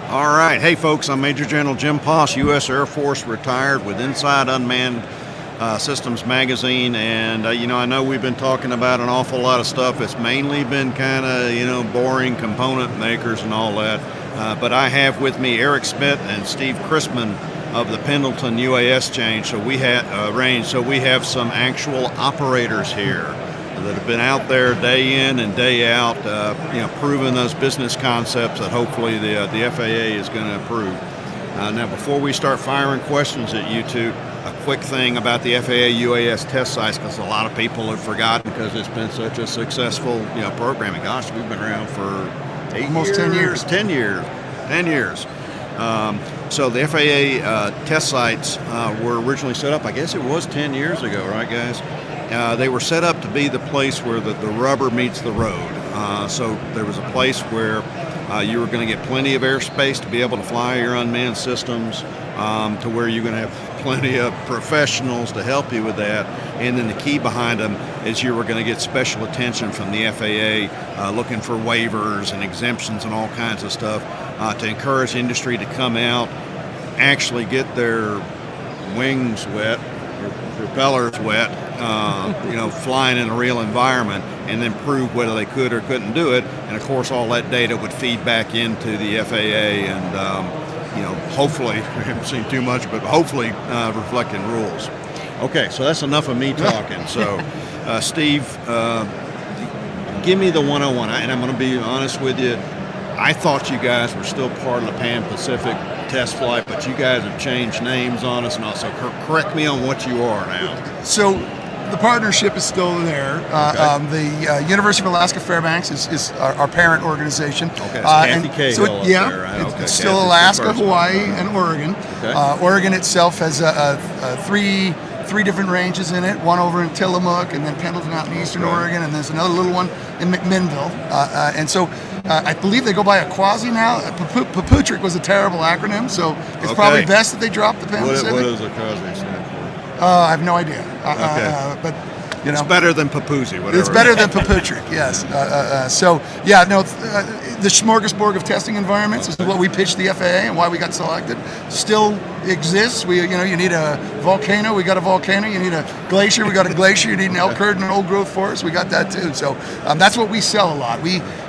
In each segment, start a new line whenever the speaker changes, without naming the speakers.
All right. Hey, folks, I'm Major General Jim Poss, U.S. Air Force retired with Inside Unmanned Systems Magazine. And, I know we've been talking about an awful lot of stuff. It's mainly been kind of, boring component makers and all that. But I have with me Eric Smidt and Steve Chrisman of the Pendleton UAS change. So we have some actual operators here that have been out there day in and day out, proving those business concepts that hopefully the FAA is going to approve. Now, before we start firing questions at you two, a quick thing about the FAA UAS test sites, because a lot of people have forgotten because it's been such a successful, programming. Gosh, we've been around for
almost 10 years.
10 years. So the FAA test sites were originally set up, I guess it was 10 years ago, right, guys? They were set up to be the place where the rubber meets the road. So there was a place where you were going to get plenty of airspace to be able to fly your unmanned systems, to where you're going to have plenty of professionals to help you with that. And then the key behind them is you were going to get special attention from the FAA, looking for waivers and exemptions and all kinds of stuff, to encourage industry to come out, actually get their wings wet, propellers wet, flying in a real environment, and then prove whether they could or couldn't do it. And of course, all that data would feed back into the FAA, and hopefully, I haven't seen too much, but hopefully reflecting rules. Okay, so that's enough of me talking. So, Steve, give me the 101. And I'm going to be honest with you. I thought you guys were still part of the Pan Pacific test flight, but you guys have changed names on us, and also correct me on what you are now.
So the partnership is still there.
Okay.
The University of Alaska Fairbanks is our parent organization.
Okay, it's Kathy Cahill
so
up there, right?
It's still Kathy's Alaska, Hawaii, and Oregon.
Okay.
Oregon itself has three different ranges in it, one over in Tillamook, and then Pendleton out in eastern Oregon, and there's another little one in McMinnville. And so I believe they go by a quasi now. Paputric was a terrible acronym, so it's probably best that they drop the Pan Pacific.
What does a quasi stand for?
I have no idea. But
it's better than Papoose, whatever.
It's better than Paputric, yes. The smorgasbord of testing environments is what we pitched the FAA and why we got selected. Still exists. You need a volcano, we got a volcano. You need a glacier, we got a glacier. You need an elk herd and an old growth forest, we got that too. So that's what we sell a lot.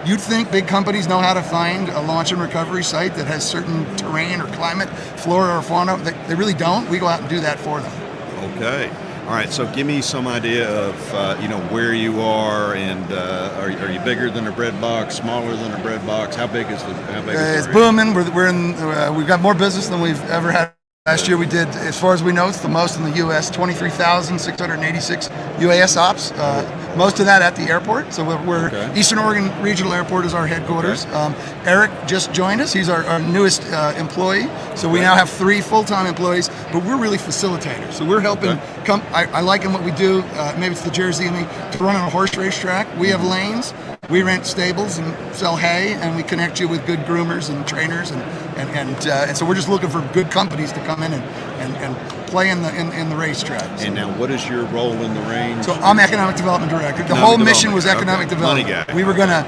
You'd think big companies know how to find a launch and recovery site that has certain terrain or climate, flora or fauna. They really don't. We go out and do that for them.
Okay. All right, so give me some idea of where you are, and are you bigger than a bread box, smaller than a bread box? How big is
it's booming. We've got more business than we've ever had. Last year we did, as far as we know, it's the most in the U.S. 23,686 UAS ops. Most of that at the airport. So we're Eastern Oregon Regional Airport is our headquarters. Eric just joined us. He's our newest employee. So we now have 3 full-time employees, but we're really facilitators. So we're helping I like what we do. Maybe it's the Jersey in me, to run on a horse racetrack. We have lanes. We rent stables and sell hay, and we connect you with good groomers and trainers, and so we're just looking for good companies to come in and play in the racetrack.
And now, what is your role in the range?
So I'm economic development director. The whole mission was economic development.
Money guy.
We were gonna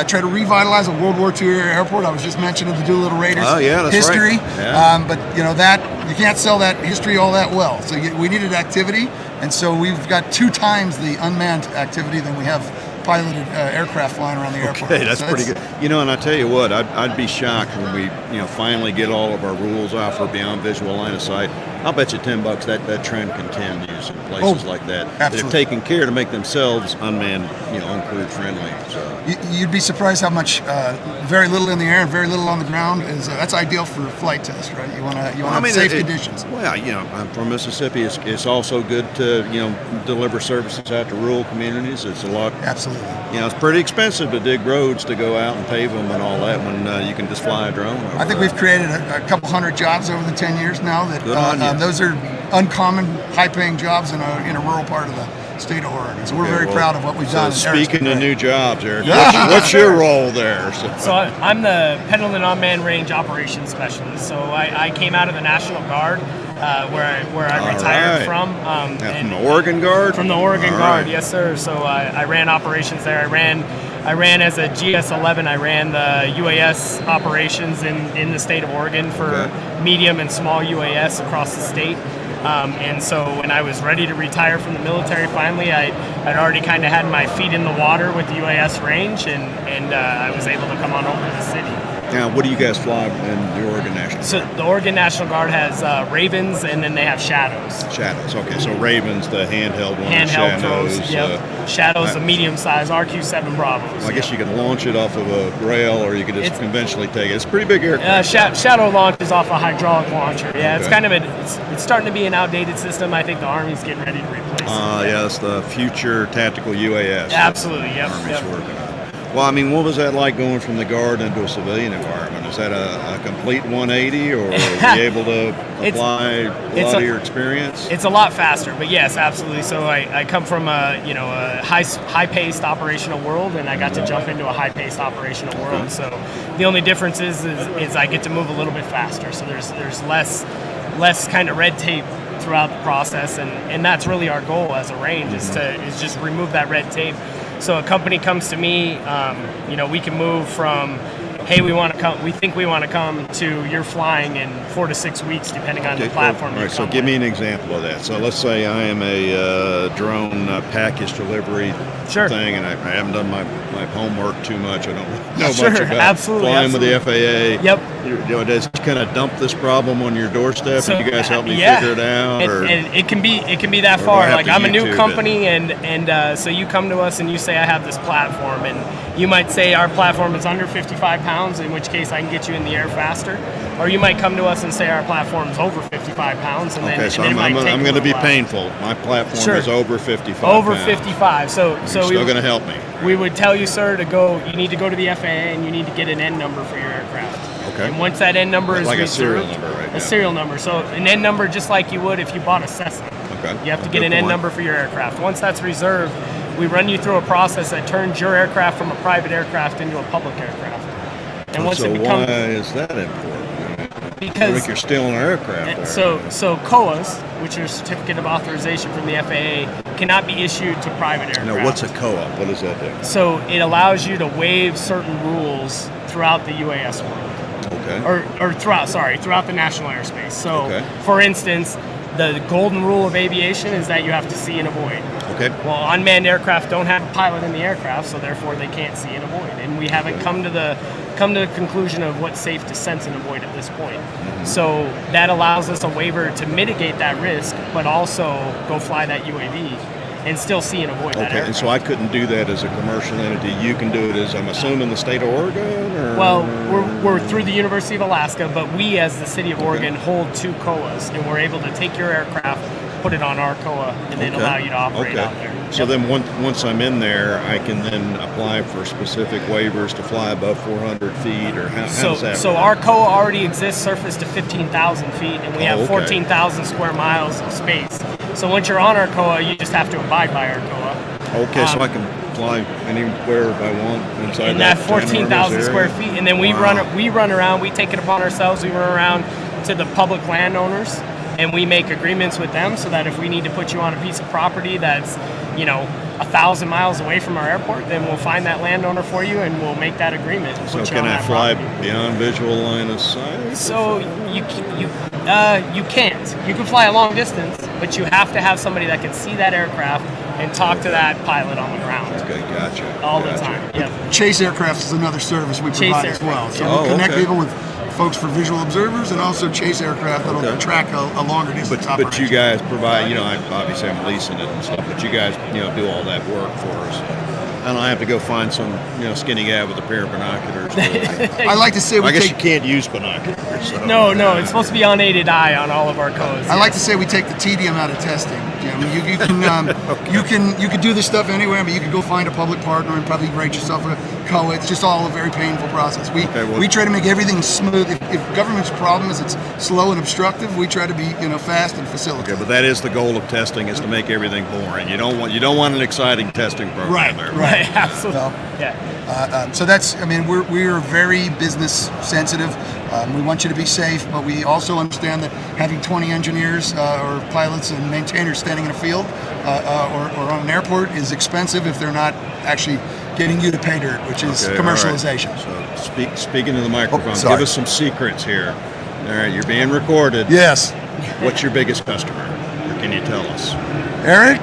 try to revitalize a World War II era airport. I was just mentioning the Doolittle Raiders history,
right. Yeah.
but that you can't sell that history all that well. So we needed activity, and so we've got 2 times the unmanned activity than we have piloted aircraft flying around the airport.
Okay, that's pretty good. And I tell you what, I'd be shocked when we finally get all of our rules out for beyond visual line of sight. I'll bet you $10 that trend continues in places like that.
Absolutely.
That have taken care to make themselves unmanned, uncrewed friendly. So
you'd be surprised how much very little in the air and very little on the ground is. That's ideal for flight test, right? You want to have safe conditions.
Well, I'm from Mississippi. It's also good to deliver services out to rural communities. It's a lot.
Absolutely.
It's pretty expensive to dig roads to go out and pave them and all that when you can just fly a drone.
I think we've created a couple hundred jobs over the 10 years now. Those are uncommon, high-paying jobs in a rural part of the state of Oregon. So we're very proud of what we've done.
Speaking of new jobs, Eric, what's your role there?
So I'm the Pendleton Unmanned Range Operations Specialist. So I came out of the National Guard, where I retired from.
From the Oregon Guard?
From the Oregon Guard, yes, sir. So I ran operations there. I ran I ran as a GS-11. I ran the UAS operations in the state of Oregon for medium and small UAS across the state. And so when I was ready to retire from the military, finally, I'd already kind of had my feet in the water with the UAS range, and I was able to come on over to the city.
Now, what do you guys fly in the Oregon National Guard?
So the Oregon National Guard has Ravens, and then they have Shadows.
Shadows. Okay, so Ravens, the handheld one.
Handheld
Shadows.
throws. Yep. Shadows, a medium-sized RQ-7 Bravos.
Well, I guess you can launch it off of a rail, or you could just conventionally take it. It's a pretty big aircraft.
Shadow launches off a hydraulic launcher. Yeah, it's kind of it's starting to be an outdated system. I think the Army's getting ready to replace it.
Yeah, it's the future tactical UAS.
Absolutely. Yep.
Army's working on. Well, I mean, what was that like going from the Guard into a civilian environment? Is that a complete 180, or were you able to apply a lot of your experience?
It's a lot faster, but yes, absolutely. So I come from a high-paced operational world, and I got to jump into a high-paced operational world. So the only difference is I get to move a little bit faster. So there's less kind of red tape throughout the process, and that's really our goal as a range is just remove that red tape. So a company comes to me, we can move from, hey, we think we want to come, to you're flying in 4 to 6 weeks, depending on the platform.
All right, so give me an example of that. So let's say I am a drone package delivery thing, and I haven't done my homework too much. I don't know much about flying with the FAA.
Yep.
Does it kind of dump this problem on your doorstep, and you guys help me figure it out?
And it can be that far. Like, I'm a new company, and so you come to us and you say, I have this platform, and you might say our platform is under 55 pounds, in which case I can get you in the air faster. Or you might come to us and say our platform is over 55 pounds, and then
I'm going to be painful. My platform is over 55.
Over
pounds.
55. So
you're still going to help me.
We would tell you, sir, you need to go to the FAA and you need to get an N number for your aircraft.
Okay.
And once that N number is
like
reserved,
a serial number, right?
A serial number. So an N number, just like you would if you bought a Cessna.
Okay.
You have to get an N number for your aircraft. Once that's reserved, we run you through a process that turns your aircraft from a private aircraft into a public aircraft. And once it becomes,
why is that important?
Because
you're still an aircraft.
So COAs, which are certificate of authorization from the FAA, cannot be issued to private aircraft.
Now, what's a COA? What does that do?
So it allows you to waive certain rules throughout the UAS world.
Okay.
Or throughout the national airspace. So, for instance, the golden rule of aviation is that you have to see and avoid.
Okay.
Well, unmanned aircraft don't have a pilot in the aircraft, so therefore they can't see and avoid. And we haven't come to the conclusion of what's safe to sense and avoid at this point. Mm-hmm. So that allows us a waiver to mitigate that risk, but also go fly that UAV and still see and avoid that aircraft.
And so I couldn't do that as a commercial entity. You can do it as, I'm assuming, the state of Oregon? Or?
Well, we're through the University of Alaska, but we as the city of Oregon hold 2 COAs, and we're able to take your aircraft, put it on our COA, and then allow you to operate out there.
So then once I'm in there, I can then apply for specific waivers to fly above 400 feet, or how does that
So
work?
our COA already exists surface to 15,000 feet, and we have 14,000 square miles of space. So once you're on our COA, you just have to abide by our COA.
Okay, so I can fly anywhere I want inside
that 14,000 square feet, and then we run around. We take it upon ourselves. We run around to the public landowners, and we make agreements with them so that if we need to put you on a piece of property that's 1,000 miles away from our airport, then we'll find that landowner for you and we'll make that agreement.
So can I fly beyond visual line of sight?
So you can't. You can fly a long distance, but you have to have somebody that can see that aircraft and talk to that pilot on the ground.
Okay, gotcha.
All the time. Yep.
Chase aircraft is another service we provide as well. So we'll connect people with folks for visual observers and also chase aircraft that'll track a longer distance operation.
But you guys provide, obviously I'm leasing it and stuff, but you guys, do all that work for us. I don't have to go find some, skinny guy with a pair of binoculars.
I like to say
I guess you can't use binoculars. So.
No, it's supposed to be unaided eye on all of our codes.
I like to say we take the tedium out of testing. You can do this stuff anywhere, but you can go find a public partner and probably write yourself a COA. It's just all a very painful process. We try to make everything smooth. If government's problem is it's slow and obstructive, we try to be fast and facilitate.
Okay, but that is the goal of testing, is to make everything boring. You don't want an exciting testing program there.
Right, absolutely.
So that's, we're very business sensitive. We want you to be safe, but we also understand that having 20 engineers or pilots and maintainers standing in a field or on an airport is expensive if they're not actually getting you to pay dirt, which is commercialization.
Right. So speaking to the microphone,
sorry.
give us some secrets here. All right, you're being recorded.
Yes.
What's your biggest customer? Or can you tell us?
Eric?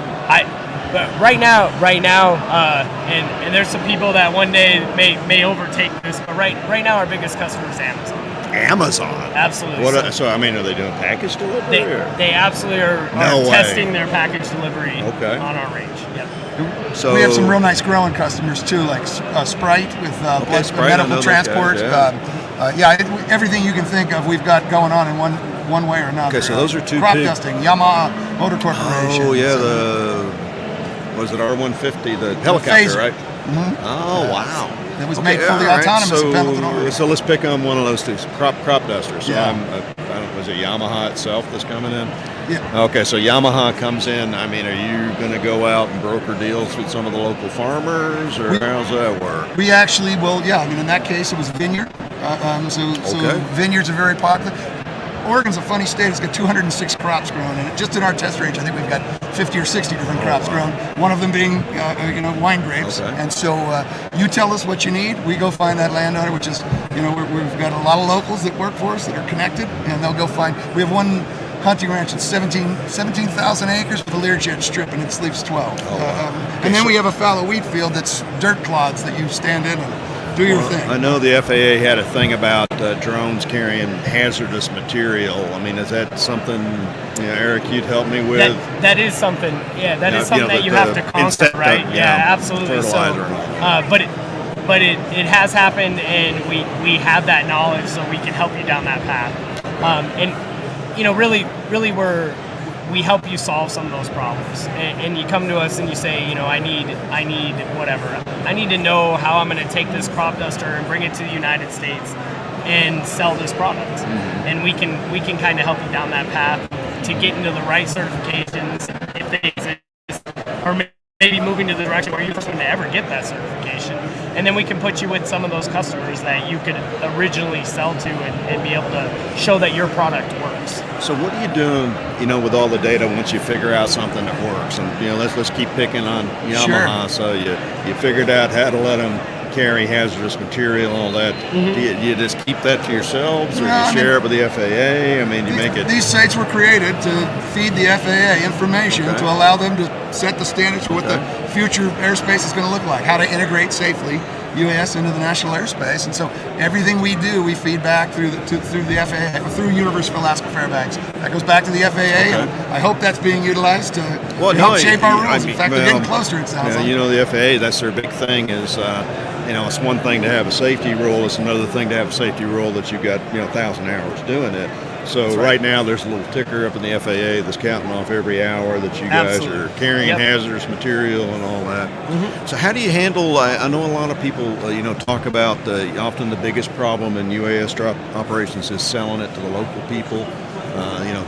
But right now, and there's some people that one day may overtake this, but right now our biggest customer is Amazon.
Amazon?
Absolutely.
So I mean, are they doing package delivery?
They absolutely are testing their package delivery on our range. Yep.
So
we have some real nice growing customers too, like Sprite with
Sprite,
medical transport. Everything you can think of, we've got going on in one way or another.
Okay, so those are two
crop
big...
dusting, Yamaha Motor Corporation.
Oh yeah, was it R150, the helicopter, right?
Mm-hmm.
Oh wow.
It was made fully autonomous in Pendleton, Oregon.
So let's pick on one of those two, crop dusters. So
Yeah.
was it Yamaha itself that's coming in?
Yeah.
Okay, so Yamaha comes in. I mean, are you going to go out and broker deals with some of the local farmers, or how's that work?
We actually, in that case, it was vineyard. So vineyards are very popular. Oregon's a funny state. It's got 206 crops grown in it. Just in our test range, I think we've got 50 or 60 different crops grown. One of them being, wine grapes.
Okay.
And so you tell us what you need. We go find that landowner, which is, we've got a lot of locals that work for us that are connected, and they'll go find. We have one hunting ranch that's 17,000 acres with a Learjet strip, and it sleeps 12. And then we have a fallow wheat field that's dirt clods that you stand in and do your thing.
I know the FAA had a thing about drones carrying hazardous material. I mean, is that something, Eric, you'd help me with?
That is something. Yeah, that is something that you have to conquer, right? Yeah, absolutely.
Fertilizer and all.
But it has happened, and we have that knowledge, so we can help you down that path. Really, we help you solve some of those problems, and you come to us and you say, I need whatever. I need to know how I'm going to take this crop duster and bring it to the United States and sell this product.
Mm-hmm.
And we can kind of help you down that path to get into the right certifications if they exist, or maybe moving to the direction where you're not going to ever get that certification. And then we can put you with some of those customers that you could originally sell to and be able to show that your product works.
So what are you doing, with all the data once you figure out something that works? And, let's keep picking on Yamaha.
Sure.
So you figured out how to let them carry hazardous material and all that.
Mm-hmm.
Do you just keep that to yourselves, or you share it with the FAA? I mean, you make it...
These sites were created to feed the FAA information to allow them to set the standards for what the future airspace is going to look like, how to integrate safely UAS into the national airspace. And so everything we do, we feed back through the FAA, through University of Alaska Fairbanks. That goes back to the FAA, and I hope that's being utilized to help shape our rules. In fact, they're getting closer, it sounds like.
The FAA, that's their big thing is, it's one thing to have a safety rule. It's another thing to have a safety rule that you've got, 1,000 hours doing it. So right now there's a little ticker up in the FAA that's counting off every hour that you guys are carrying hazardous material and all that.
Mm-hmm.
So how do you handle, I know a lot of people, talk about often the biggest problem in UAS drop operations is selling it to the local people,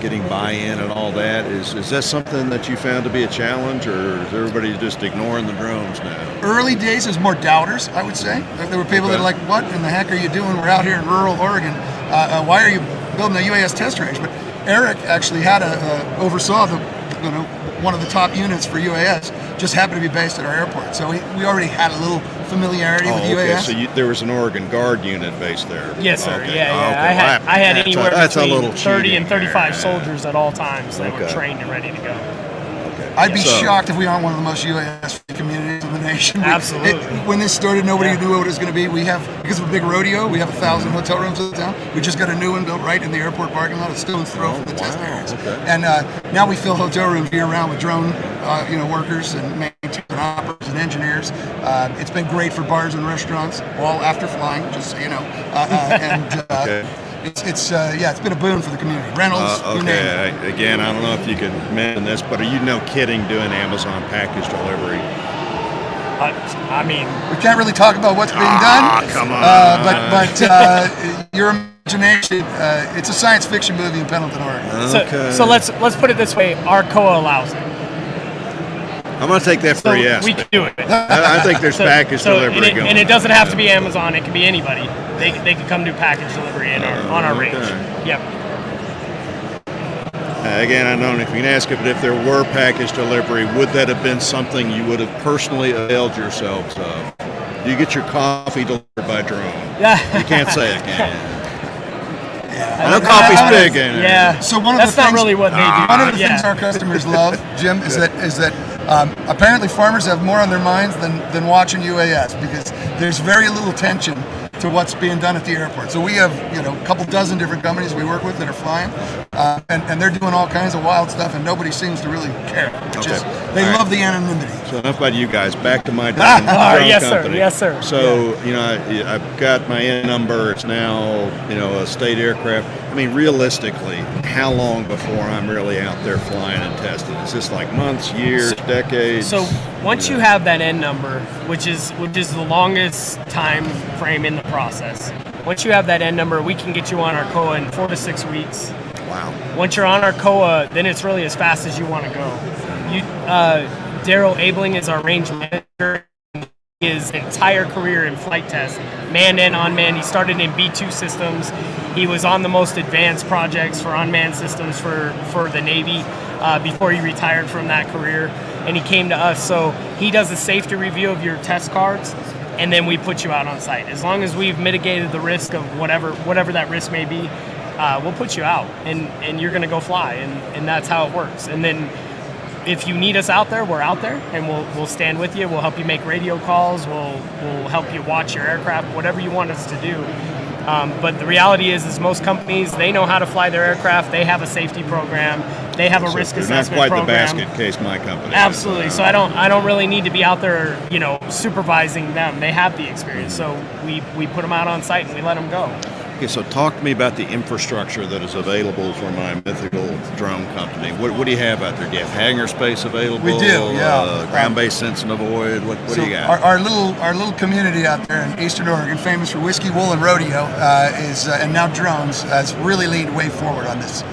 getting buy-in and all that. Is that something that you found to be a challenge, or is everybody just ignoring the drones now?
Early days, there's more doubters, I would say. There were people that are like, what in the heck are you doing? We're out here in rural Oregon. Why are you building a UAS test range? But Eric actually had oversaw one of the top units for UAS, just happened to be based at our airport. So we already had a little familiarity with UAS.
So there was an Oregon Guard unit based there.
Yes, sir.
Okay.
Yeah. I had anywhere between 30 and 35
there.
soldiers at all times that were trained and ready to go.
I'd be shocked if we aren't one of the most UAS communities in the nation.
Absolutely.
When this started, nobody knew what it was going to be. We have, because of a big rodeo, we have 1,000 hotel rooms in town. We just got a new one built right in the airport parking lot. It's stone's throw from the test areas.
Okay.
And now we fill hotel rooms year round with drone, workers and maintainers and operators and engineers. It's been great for bars and restaurants, all after flying, just so you know. It's been a boon for the community. Rentals, you name it.
Again, I don't know if you can mention this, but are you no kidding doing Amazon package delivery?
We can't really talk about what's being done.
Come on.
But your imagination, it's a science fiction movie in Pendleton, Oregon.
So let's put it this way: our COA allows it.
I'm going to take that for a yes.
We can do it.
I think there's package delivery going.
And it doesn't have to be Amazon. It can be anybody. They can come do package delivery on our range. Yep.
Again, I don't know if you can ask it, but if there were package delivery, would that have been something you would have personally availed yourselves of? Do you get your coffee delivered by drone?
Yeah.
You can't say it, can you?
Yeah.
I know coffee's big in it.
Yeah.
So one of
That's
the things,
not really what they do.
one of the
Yeah.
things our customers love, Jim, is that apparently farmers have more on their minds than watching UAS, because there's very little tension to what's being done at the airport. So we have a couple dozen different companies we work with that are flying, and they're doing all kinds of wild stuff, and nobody seems to really care. They
All
love
right.
the anonymity.
So enough about you guys. Back to my drone
Yes, sir.
company.
Yes, sir.
So I've got my N number. It's now a state aircraft. I mean, realistically, how long before I'm really out there flying and testing? Is this like months, years, decades?
So once you have that N number, which is the longest time frame in the process, once you have that N number, we can get you on our COA in 4 to 6 weeks.
Wow.
Once you're on our COA, then it's really as fast as you want to go. Daryl Abling is our range manager. His entire career in flight test, manned and unmanned. He started in B-2 systems. He was on the most advanced projects for unmanned systems for the Navy before he retired from that career, and he came to us. So he does a safety review of your test cards, and then we put you out on site. As long as we've mitigated the risk of whatever that risk may be, we'll put you out, and you're going to go fly, and that's how it works. And then if you need us out there, we're out there, and we'll stand with you. We'll help you make radio calls. We'll help you watch your aircraft, whatever you want us to do. But the reality is most companies, they know how to fly their aircraft. They have a safety program. They have a risk assessment
not quite
program.
the basket case my company.
Absolutely.
Is.
So I don't really need to be out there, supervising them. They have the experience. So we put them out on site and we let them go.
Okay, so talk to me about the infrastructure that is available for my mythical drone company. What do you have out there? Do you have hangar space available?
We do, yeah.
Ground-based sense and avoid. What do you got?
Our little community out there in Eastern Oregon, famous for whiskey, wool, and rodeo, and now drones, has really leaned way forward on this.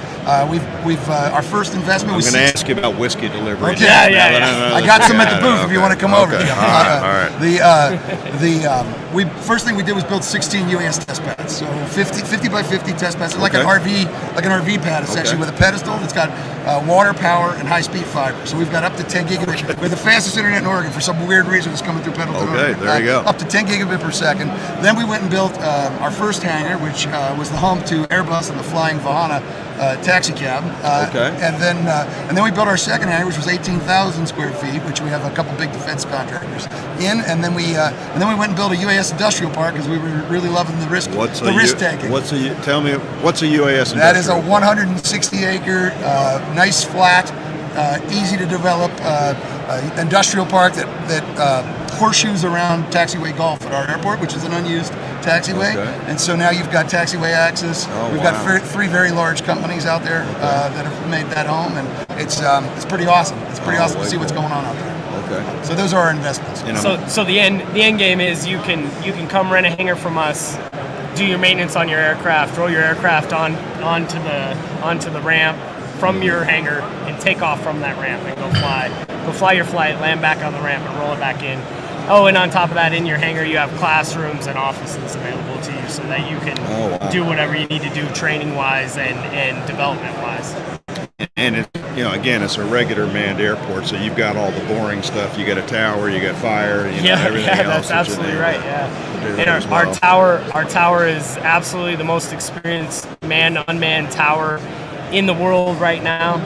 We've our first investment.
I'm going to ask you about whiskey delivery.
Okay.
Yeah.
I got some at the booth if you want to come over.
Okay.
Jim.
All right.
First thing we did was build 16 UAS test pads. So 50 by 50 test pads, like an RV pad essentially, with a pedestal that's got water power and high-speed fiber. So we've got up to 10 gigabit. We're the fastest internet in Oregon for some weird reason. It's coming through Pendleton.
Okay,
Oregon.
there you go.
Up to 10 gigabit per second. Then we went and built our first hangar, which was the home to Airbus and the Flying Vahana taxi cab. And then we built our second hangar, which was 18,000 square feet, which we have a couple big defense contractors in. And then we went and built a UAS industrial park because we were really loving the risk taking.
Tell me, what's a UAS industrial?
That is a 160-acre, nice, flat, easy to develop industrial park that horseshoes around Taxiway Golf at our airport, which is an unused taxiway. And so now you've got taxiway access. We've got three very large companies out there that have made that home, and it's pretty awesome. It's pretty awesome to see what's going on out there.
Okay.
So those are our investments.
So the end game is you can come rent a hangar from us, do your maintenance on your aircraft, roll your aircraft onto the ramp from your hangar, and take off from that ramp and go fly your flight, land back on the ramp, and roll it back in. Oh, and on top of that, in your hangar, you have classrooms and offices available to you so that you can do whatever you need to do training-wise and development-wise.
And again, it's a regular manned airport, so you've got all the boring stuff. You got a tower, you got fire, everything else.
That's absolutely right. Yeah, and our tower is absolutely the most experienced manned-unmanned tower in the world right now.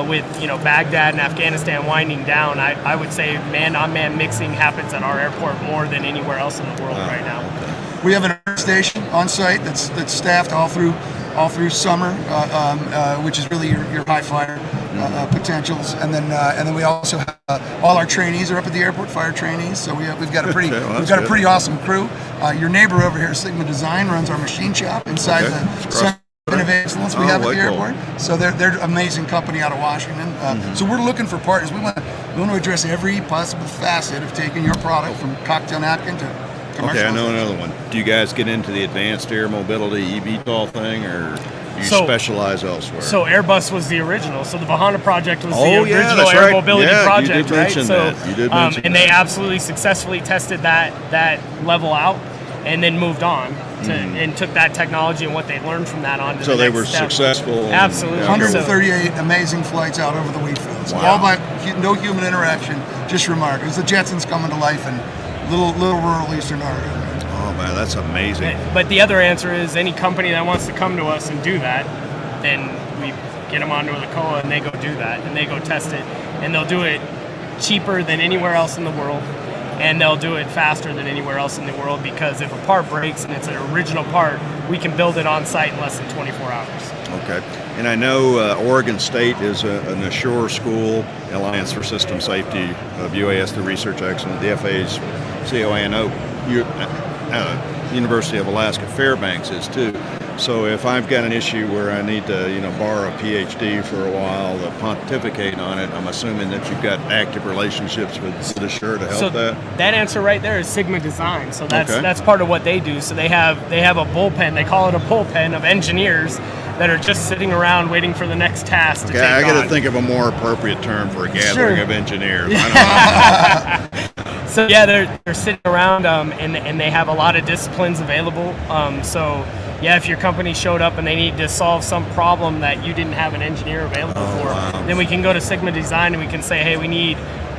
With Baghdad and Afghanistan winding down, I would say manned-unmanned mixing happens at our airport more than anywhere else in the world right now.
We have an air station on site that's staffed all through summer, which is really your high flyer potentials, and then we also have all our trainees are up at the airport, fire trainees. So we've got a pretty awesome crew. Your neighbor over here, Sigma Design, runs our machine shop inside the Center of Excellence we have at the airport. Cool. So they're an amazing company out of Washington. So we're looking for partners. We want to address every possible facet of taking your product from cocktail napkin to commercial.
Okay, I know another one. Do you guys get into the advanced air mobility eVTOL thing, or do you specialize elsewhere?
So Airbus was the original. So the Vahana project was the original
that's
air
right.
mobility project,
you did mention
right?
That. You did mention
and
that.
they absolutely successfully tested that level out. and then moved on and took that technology and what they learned from that on to
So
the
they
next
were
step.
successful.
Absolutely.
Yeah.
138 amazing flights out over the wheat fields,
Wow.
all by no human interaction, just remarkable. It's the Jetsons coming to life in little rural Eastern Oregon.
Oh man, that's amazing.
But the other answer is any company that wants to come to us and do that, then we get them onto the COA and they go do that and they go test it, and they'll do it cheaper than anywhere else in the world, and they'll do it faster than anywhere else in the world, because if a part breaks and it's an original part, we can build it on site in less than 24 hours.
Okay. And I know Oregon State is an Assure school, Alliance for System Safety of UAS, the Research Excellence, the FAA's COA. I know University of Alaska Fairbanks is too. So if I've got an issue where I need to, borrow a PhD for a while to pontificate on it, I'm assuming that you've got active relationships with Assure to help that.
That answer right there is Sigma Design. So that's
Okay.
that's part of what they do. So they have a bullpen. They call it a bullpen of engineers that are just sitting around waiting for the next task to
Okay,
take
I got to
on.
think of a more appropriate term for a gathering
Sure.
of engineers. I don't know.
So yeah, they're sitting around and they have a lot of disciplines available. So yeah, if your company showed up and they need to solve some problem that you didn't have an engineer available for, then we can go to Sigma Design and we can say, hey, we need,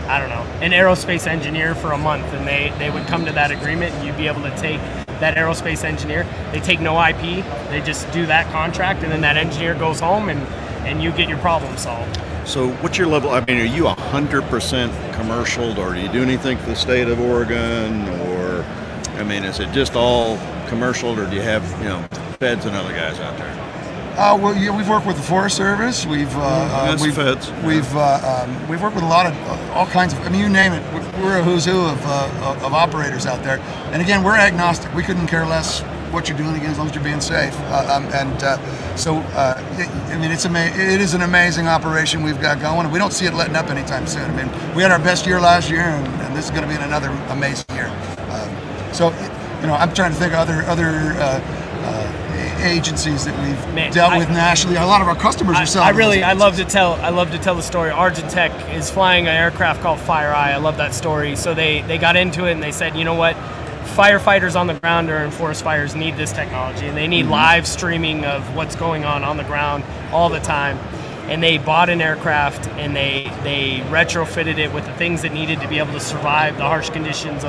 I don't know, an aerospace engineer for a month, and they would come to that agreement, and you'd be able to take that aerospace engineer. They take no IP, they just do that contract, and then that engineer goes home and you get your problem solved.
So what's your level? I mean, are you 100% commercial, or do you do anything for the state of Oregon, or, I mean, is it just all commercial, or do you have, feds and other guys out there?
Well, yeah, we've worked with the Forest Service. We've
feds.
we've worked with a lot of all kinds of. I mean, you name it. We're a who's who of operators out there. And again, we're agnostic. We couldn't care less what you're doing, again, as long as you're being safe. It is an amazing operation we've got going, and we don't see it letting up anytime soon. I mean, we had our best year last year, and this is going to be another amazing year. I'm trying to think of other agencies that we've dealt with nationally. A lot of our customers are selling.
I love to tell the story. Argentech is flying an aircraft called FireEye. I love that story. So they got into it and they said, you know what? Firefighters on the ground during forest fires need this technology, and they need live streaming of what's going on the ground all the time. And they bought an aircraft and they retrofitted it with the things that needed to be able to survive the harsh conditions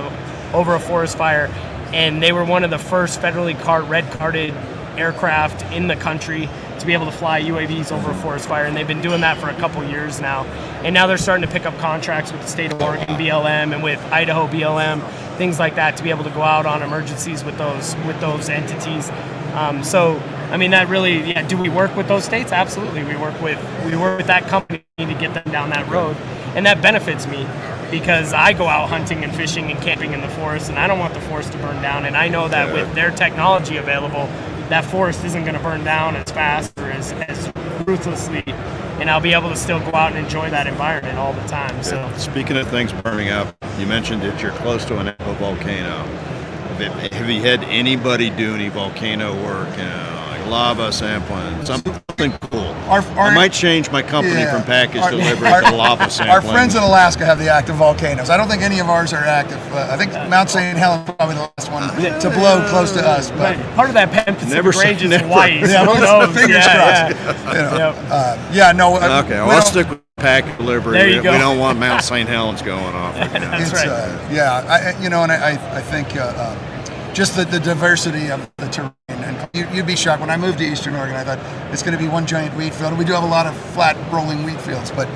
over a forest fire. And they were one of the first federally red-carded aircraft in the country to be able to fly UAVs over a forest fire, and they've been doing that for a couple years now. And now they're starting to pick up contracts with the state of Oregon BLM and with Idaho BLM, things like that, to be able to go out on emergencies with those entities. That really, do we work with those states? Absolutely, we work with that company to get them down that road, and that benefits me, because I go out hunting and fishing and camping in the forest, and I don't want the forest to burn down. And I know that with their technology available, that forest isn't going to burn down as fast or as ruthlessly, and I'll be able to still go out and enjoy that environment all the time. So,
speaking of things burning up, you mentioned that you're close to an active volcano. Have you had anybody do any volcano work, like lava sampling, something cool? I might change my company from package delivery to lava sampling.
Our friends in Alaska have the active volcanoes. I don't think any of ours are active. I think Mount St. Helens is probably the last one to blow close to us. But
part of that Pan-Pacific Range is
never.
Hawaii.
Yeah,
So who knows?
fingers crossed.
Okay, well, I'll stick with package delivery.
There you go.
We don't want Mount St. Helens going off.
That's right.
I think just the diversity of the terrain. And you'd be shocked. When I moved to Eastern Oregon, I thought it's going to be one giant wheat field. We do have a lot of flat rolling wheat fields, but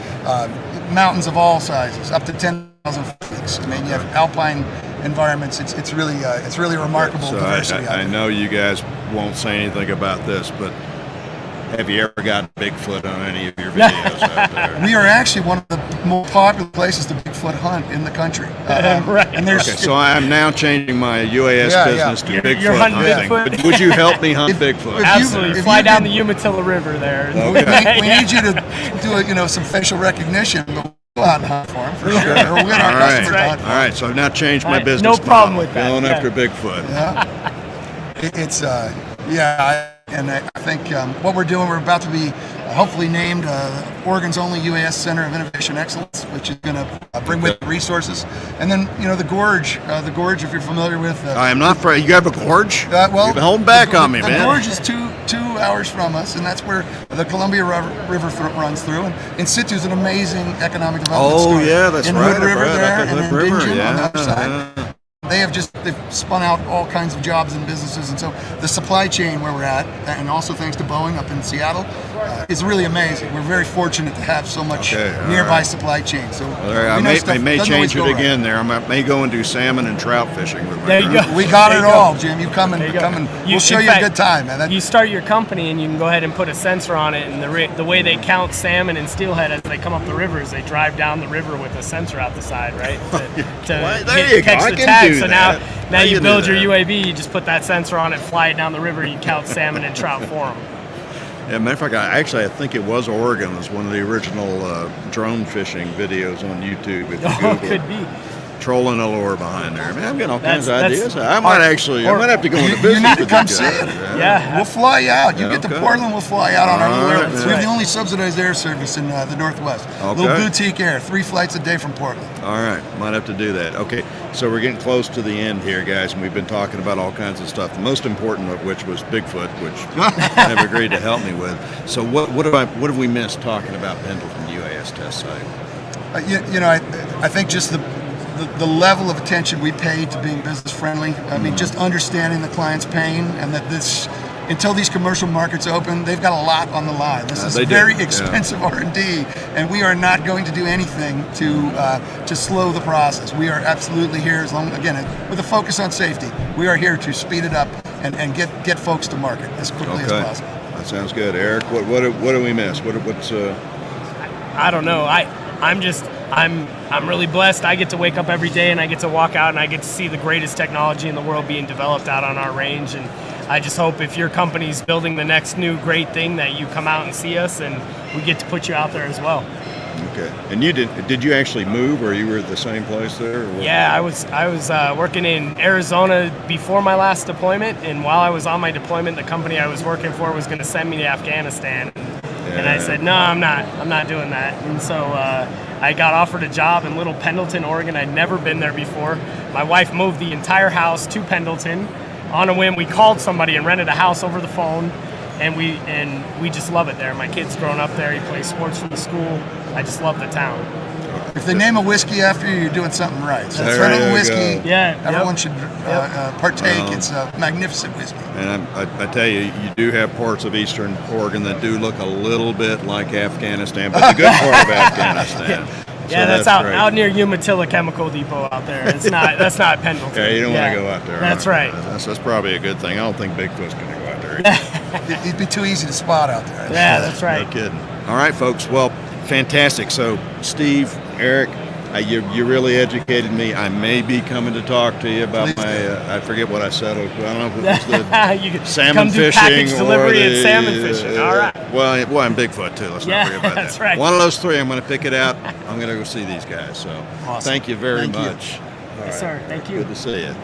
mountains of all sizes, up to 10,000 feet. I mean, you have alpine environments. It's really remarkable diversity.
I know you guys won't say anything about this, but have you ever gotten Bigfoot on any of your videos out there?
We are actually one of the more popular places to Bigfoot hunt in the country.
Right.
And there's
Okay, so I'm now changing my UAS business to Bigfoot
You're hunting
hunting.
Bigfoot?
But would you help me hunt Bigfoot?
Absolutely.
if
Fly
you
down
did-
the Umatilla River there.
Okay.
we need you to do some facial recognition. But we'll out and hunt for him for sure. Or we'll get our
All right.
customers to hunt for
All right, so I've now changed my
Right,
business
no problem
model.
with that,
Going
yeah.
after Bigfoot.
him. And I think what we're doing, we're about to be hopefully named Oregon's only UAS Center of Innovation Excellence, which is going to bring with it resources. And then, the gorge, if you're familiar with.
I am not afraid. You have a gorge?
Well,
you've been holding back on me, man.
The gorge is two hours from us, and that's where the Columbia River runs through. And in situ is an amazing economic development story.
Yeah, that's
in
right.
Hood River there, and
Hood
then
River,
Bingen on the other side.
yeah.
They've spun out all kinds of jobs and businesses, and so the supply chain where we're at, and also thanks to Boeing up in Seattle, is really amazing. We're very fortunate to have so much nearby supply chain. So
I may change it again there. I may go and do salmon and trout fishing with my
There you
group.
go.
We got
There
it
you go.
all, Jim. You come and we'll show you a good time, man.
You start your company and you can go ahead and put a sensor on it, and the way they count salmon and steelhead as they come up the river is they drive down the river with a sensor out the side, right? To catch the tag. So now you build your UAV, you just put that sensor on it, fly it down the river, you count salmon and trout for them.
Yeah, matter of fact, I think it was Oregon was one of the original drone fishing videos on YouTube. If you Google
could be.
Trolling a lure behind there. Man, I'm getting all kinds of
That's
ideas. I might have to go into business
You need to
with
come
you
see
guys.
it.
Yeah.
We'll fly you out. You
Yeah,
get to
okay.
Portland, we'll fly you out on our
All
little
right,
airlines.
man.
We have the only subsidized air service in the Northwest.
Okay.
Little boutique air, 3 flights a day from Portland.
All right, might have to do that. Okay, so we're getting close to the end here, guys, and we've been talking about all kinds of stuff. The most important of which was Bigfoot, which have agreed to help me with. So what have we missed talking about Pendleton UAS test site?
I think just the level of attention we pay to being business friendly. I mean, just understanding the client's pain, and that until these commercial markets open, they've got a lot on the line. This is very expensive R&D, and we are not going to do anything to slow the process. We are absolutely here, with a focus on safety. We are here to speed it up and get folks to market as quickly as possible.
That sounds good, Eric. What do we miss? What's
I don't know. I'm really blessed. I get to wake up every day and I get to walk out and I get to see the greatest technology in the world being developed out on our range. And I just hope if your company's building the next new great thing that you come out and see us and we get to put you out there as well.
Okay. And you did you actually move, or you were at the same place there? Or
Yeah, I was working in Arizona before my last deployment, and while I was on my deployment, the company I was working for was going to send me to Afghanistan. And I said, no, I'm not doing that. And so I got offered a job in Little Pendleton, Oregon. I'd never been there before. My wife moved the entire house to Pendleton. On a whim, we called somebody and rented a house over the phone, and we just love it there. My kid's grown up there. He plays sports for the school. I just love the town.
If they name a whiskey after you, you're doing something right. So
There
Pendleton
you
whiskey,
go.
Yeah,
everyone should partake. It's a magnificent whiskey.
And I tell you, you do have parts of Eastern Oregon that do look a little bit like Afghanistan, but the good part of Afghanistan.
Yeah, that's out near Umatilla Chemical Depot out there. That's not Pendleton.
Yeah, you don't want to go out there.
That's right.
That's probably a good thing. I don't think Bigfoot's going to go out there.
It'd be too easy to spot out there.
Yeah, that's right.
No kidding. All right, folks. Well, fantastic. So, Steve, Eric, you really educated me. I may be coming to talk to you about I forget what I said. I don't know if it was
you could
salmon
come do
fishing
package
or
delivery and salmon fishing. All right.
Well, and Bigfoot too. Let's not forget about
that's
that.
right.
One of those three, I'm going to pick it out. I'm going to go see these guys. So,
Awesome.
thank you very
Thank you.
much.
Yes, sir. Thank you.
Good to see you.